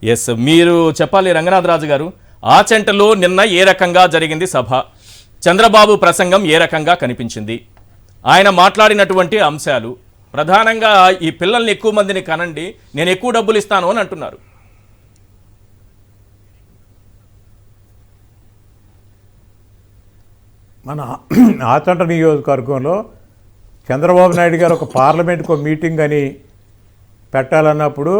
Yes, మీరు చెప్పాలి రంగనాథరాజు గారు. ఆచంటలో నిన్న ఏ రకంగా జరిగింది సభ? చంద్రబాబు ప్రసంగం ఏ రకంగా కనిపించింది? ఆయన మాట్లాడినటువంటి అంశాలు ప్రధానంగా ఈ పిల్లల్ని ఎక్కువ మందిని కనండి, నేను ఎక్కువ డబ్బులు ఇస్తాను అని అంటున్నారు. మన ఆచంట నియోజకవర్గంలో చంద్రబాబు నాయుడు గారు ఒక పార్లమెంట్కి మీటింగ్ అని పెట్టాలన్నప్పుడు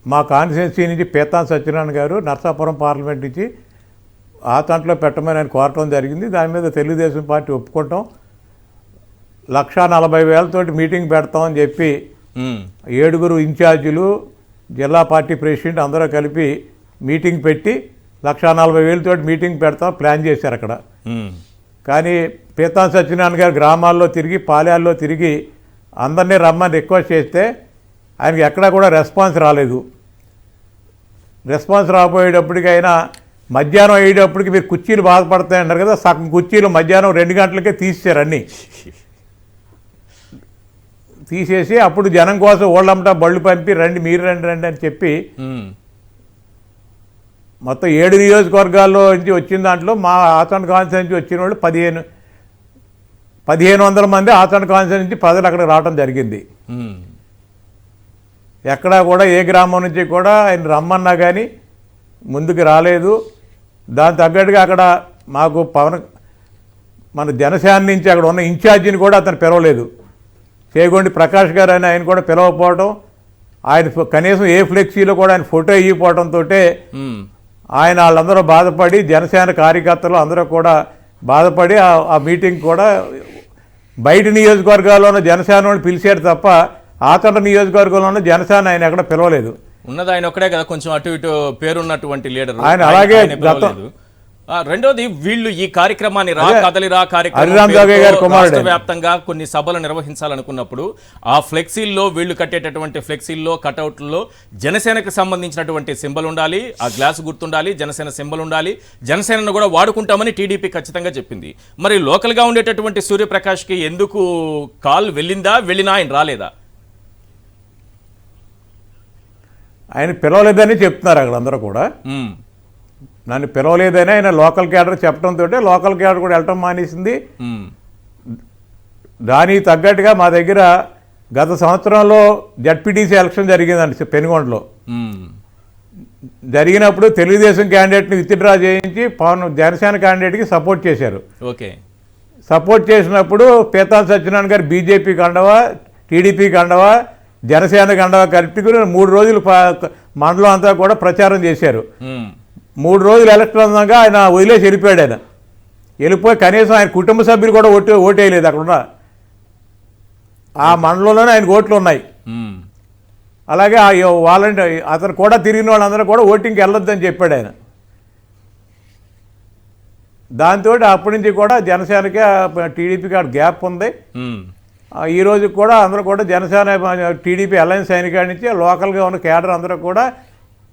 మా కాన్స్టిట్యున్సీ నుంచి పీతాన్ సత్యనారాయణ గారు నర్సాపురం పార్లమెంట్ నుంచి ఆచంటలో పెట్టమని ఆయన కోరటం జరిగింది. దాని మీద తెలుగుదేశం పార్టీ ఒప్పుకోవటం, 1,40,000 మీటింగ్ పెడతామని చెప్పి 7 ఇన్ఛార్జీలు, జిల్లా పార్టీ ప్రెసిడెంట్ అందరూ కలిపి మీటింగ్ పెట్టి 1,40,000 మీటింగ్ పెడతాం ప్లాన్ చేశారు అక్కడ. కానీ పీతాన్ సత్యనారాయణ గారు గ్రామాల్లో తిరిగి, పాలెల్లో తిరిగి అందరినీ రమ్మని రిక్వెస్ట్ చేస్తే ఆయనకి ఎక్కడా కూడా రెస్పాన్స్ రాలేదు. రెస్పాన్స్ రాబోయేటప్పటికి అయినా మధ్యాహ్నం అయ్యేటప్పటికి మీరు కుర్చీలు బాధపడతాయన్నారు కదా, సగం కుర్చీలు మధ్యాహ్నం 2 గంటలకే తీసేశారు. అన్నీ తీసేసి అప్పుడు జనం కోసం ఓళ్ళమ్మట బళ్ళు పంపి రండి, మీరు రండి రండి అని చెప్పి మొత్తం 7 నియోజకవర్గాల్లో నుంచి వచ్చిన దాంట్లో మా ఆచంట కాన్స్టిట్యున్సీ నుంచి వచ్చిన వాళ్ళు 1,500 మంది ఆచంట కాన్స్టిట్యున్సీ నుంచి ప్రజలు అక్కడికి రావడం జరిగింది. ఎక్కడా కూడా ఏ గ్రామం నుంచి కూడా ఆయన రమ్మన్నా కానీ ముందుకు రాలేదు. దాని తగ్గట్టుగా అక్కడ మాకు మన జనసేన నుంచి అక్కడ ఉన్న ఇన్ఛార్జిని కూడా అతను పిలవలేదు. చేగొండి ప్రకాష్ గారు అని ఆయన కూడా పిలవకపోవడం, ఆయన కనీసం ఏ ఫ్లెక్సీలో కూడా ఆయన ఫోటో ఇవ్వకపోవడంతో ఆయన వాళ్ళందరూ బాధపడి, జనసేన కార్యకర్తలు అందరూ కూడా బాధపడి ఆ మీటింగ్ కూడా బయట నియోజకవర్గాల్లో ఉన్న జనసేన వాళ్ళు పిలిచారు తప్ప ఆచంట నియోజకవర్గంలో ఉన్న జనసేన ఆయన ఎక్కడ పిలవలేదు. ఉన్నది ఆయన ఒక్కడే కదా, కొంచెం అటు ఇటు పేరున్నటువంటి లీడర్ ఆయన. అలాగే రెండోది, వీళ్ళు ఈ కార్యక్రమాన్ని వ్యాప్తంగా కొన్ని సభలు నిర్వహించాలనుకున్నప్పుడు ఆ ఫ్లెక్సీల్లో, వీళ్ళు కట్టేటటువంటి ఫ్లెక్సీల్లో, కటౌట్లలో జనసేనకు సంబంధించినటువంటి సింబల్ ఉండాలి, ఆ గ్లాసు గుర్తుండాలి, జనసేన సింబల్ ఉండాలి, జనసేనను కూడా వాడుకుంటామని టీడీపీ ఖచ్చితంగా చెప్పింది. మరి లోకల్గా ఉండేటటువంటి సూర్యప్రకాష్కి ఎందుకు కాల్ వెళ్ళిందా, వెళ్ళినా ఆయన రాలేదా? ఆయన పిలవలేదని చెప్తున్నారు అక్కడ అందరూ కూడా. నన్ను పిలవలేదని ఆయన లోకల్ క్యాడర్ చెప్పడంతో లోకల్ క్యాడర్ కూడా వెళ్ళటం మానేసింది. దానికి తగ్గట్టుగా మా దగ్గర గత సంవత్సరంలో జడ్పీటీసీ ఎలక్షన్ జరిగిందండి పెనుగొండలో. జరిగినప్పుడు తెలుగుదేశం క్యాండిడేట్ని విత్డ్రా చేయించి జనసేన క్యాండిడేట్కి సపోర్ట్ చేశారు. ఓకే, సపోర్ట్ చేసినప్పుడు పీతాన్ సత్యనారాయణ గారు బీజేపీ కండవా, టీడీపీ కండవా, జనసేన కండవా కట్టుకుని 3 రోజులు మండలం అంతా కూడా ప్రచారం చేశారు. 3 రోజులు ఎలక్షన్ అందాక ఆయన వదిలేసి వెళ్ళిపోయాడు. ఆయన వెళ్ళిపోయి కనీసం ఆయన కుటుంబ సభ్యులు కూడా ఓటేయలేదు. అక్కడున్న ఆ మండలంలోనే ఆయన ఓట్లు ఉన్నాయి. అలాగే వాలంటీర్ అతను కూడా తిరిగిన వాళ్ళందరూ కూడా ఓటింగ్కి వెళ్ళొద్దని చెప్పాడు ఆయన. దాంతో అప్పటి నుంచి కూడా జనసేనకి టీడీపీకి గ్యాప్ ఉంది. ఈ రోజు కూడా అందరూ కూడా జనసేన టీడీపీ అలయన్స్ అయిన కాడి నుంచి లోకల్గా ఉన్న కేడర్ అందరూ కూడా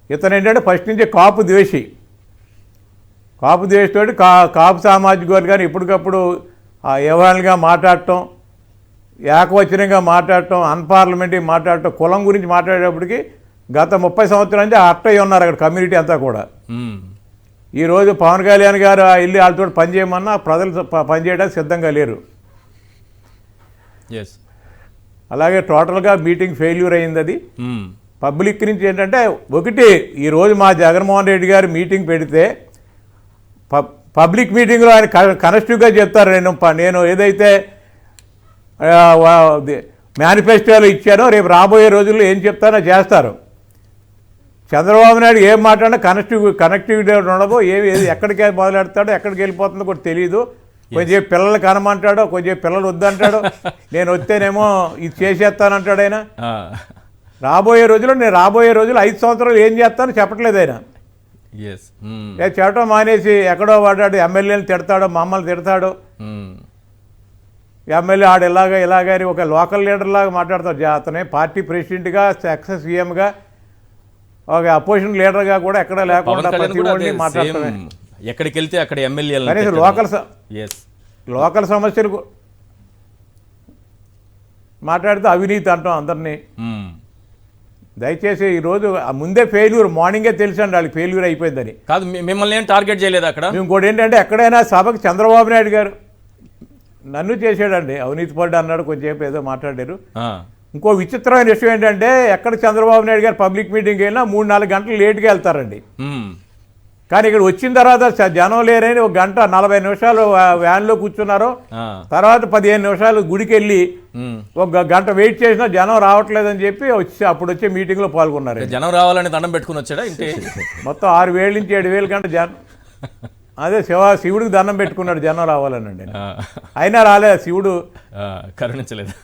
ఇతను ఏంటంటే ఫస్ట్ నుంచి కాపు ద్వేషితోటి కాపు సామాజిక వర్గాన్ని ఇప్పటికప్పుడు వ్యవహారంగా మాట్లాడటం, ఏకవచనంగా మాట్లాడటం, అన్పార్లమెంటరీ మాట్లాడటం, కులం గురించి మాట్లాడేటప్పటికి గత 30 సంవత్సరాల నుంచి అట్టయ్య ఉన్నారు అక్కడ కమ్యూనిటీ అంతా కూడా. ఈరోజు పవన్ కళ్యాణ్ గారు వెళ్ళి వాళ్ళతో పనిచేయమన్నా ప్రజలు పనిచేయడానికి సిద్ధంగా లేరు. అలాగే టోటల్గా మీటింగ్ ఫెయిల్యూర్ అయింది. అది పబ్లిక్ నుంచి ఏంటంటే ఒకటి, ఈరోజు మా జగన్మోహన్ రెడ్డి గారు మీటింగ్ పెడితే పబ్లిక్ మీటింగ్లో ఆయన కనెక్టివ్గా చెప్తారు, నేను ఏదైతే మేనిఫెస్టోలో ఇచ్చానో రేపు రాబోయే రోజుల్లో ఏం చెప్తానో చేస్తారు. చంద్రబాబు నాయుడు ఏం మాట్లాడినా కనెక్టివిటీ ఉండదు. ఎక్కడికి మొదలెడతాడో ఎక్కడికి వెళ్ళిపోతుందో కూడా తెలియదు. కొంచెం పిల్లలు కనమంటాడో, కొంచెం పిల్లలు వద్దంటాడు. నేను వస్తేనేమో ఇది చేసేస్తానంటాడు ఆయన. రాబోయే రోజులు 5 సంవత్సరాలు ఏం చేస్తానో చెప్పట్లేదు ఆయన. చెప్పడం మానేసి ఎక్కడో వాడాడు, ఎమ్మెల్యేలు తిడతాడు, మమ్మల్ని తిడతాడు. ఎమ్మెల్యే ఆడు ఇలాగని ఒక లోకల్ లీడర్ లాగా మాట్లాడతాడు. అతనే పార్టీ ప్రెసిడెంట్గా, ఎక్స్ సీఎంగా, ఒక అపోజిషన్ లీడర్గా కూడా ఎక్కడ లేకుండా ప్రతి ఒక్కరిని మాట్లాడతామే. ఎక్కడికి వెళ్తే అక్కడ ఎమ్మెల్యేలు లోకల్ సమస్యలు మాట్లాడితే అవినీతి అంటాం అందరినీ. దయచేసి ఈరోజు ముందే ఫెయిల్యూర్ మార్నింగే తెలుసండి వాళ్ళకి ఫెయిల్యూర్ అయిపోయిందని. కాదు మిమ్మల్ని ఏం టార్గెట్ చేయలేదు అక్కడ? ఇంకోటి ఏంటంటే ఎక్కడైనా సభకు చంద్రబాబు నాయుడు గారు నన్ను చేశాడండి, అవినీతి పడ్డా అన్నాడు, కొంచెంసేపు ఏదో మాట్లాడారు. ఇంకో విచిత్రమైన విషయం ఏంటంటే ఎక్కడ చంద్రబాబు నాయుడు గారు పబ్లిక్ మీటింగ్ వెళ్ళినా 3-4 గంటలు లేట్గా వెళ్తారండి. కానీ ఇక్కడ వచ్చిన తర్వాత జనం లేరని 1 గంట 40 నిమిషాలు వ్యాన్లో కూర్చున్నారు. తర్వాత 15 నిమిషాలు గుడికి వెళ్ళి 1 గంట వెయిట్ చేసినా జనం రావట్లేదని చెప్పి అప్పుడు వచ్చే మీటింగ్లో పాల్గొన్నారు. జనం రావాలని దండం పెట్టుకుని వచ్చాడా ఇంటి? మొత్తం 6,000 నుంచి 7,000 గంట జనం, అదే శివుడికి దండం పెట్టుకున్నాడు జనం రావాలనండి. అయినా రాలేదు, శివుడు కరుణించలేదు.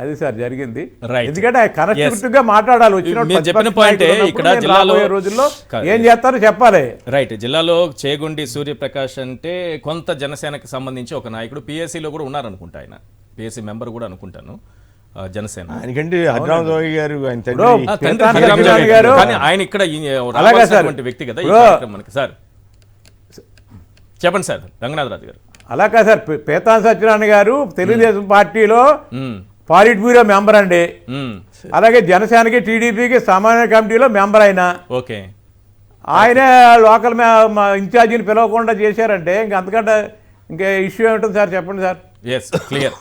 అది సార్ జరిగింది. Right. ఎందుకంటే కనెక్టివ్గా మాట్లాడాలి. మీరు చెప్పిన పాయింటే ఇక్కడ జిల్లాలో రోజుల్లో ఏం చేస్తారో చెప్పాలి. రైట్. జిల్లాలో చేగుండి సూర్యప్రకాష్ అంటే కొంత జనసేనకి సంబంధించి ఒక నాయకుడు, పిఎస్సిలో కూడా ఉన్నారనుకుంటా, ఆయన పిఎస్సి మెంబర్ కూడా అనుకుంటాను జనసేన. ఆయనకంటే హరిరామరావు గారు ఆయన తండ్రి కానీ ఆయన ఇక్కడ రావాల్సినటువంటి వ్యక్తి కదా ఈ కార్యక్రమానికి. సార్ చెప్పండి సార్ రంగనాథరాజు గారు. అలా కాదు సార్, పేతాన్ సత్యనారాయణ గారు తెలుగుదేశం పార్టీలో పాలిట్ బ్యూరో మెంబర్ అండి. అలాగే జనసేనకి టీడీపీకి సమన్వయ కమిటీలో మెంబర్ అయినా. ఓకే. ఆయనే లోకల్ ఇన్ఛార్జీని పిలవకుండా చేశారంటే ఇంక అంతకంటే ఇంకా ఇష్యూ ఏమిటంది సార్, చెప్పండి సార్. Yes, clear.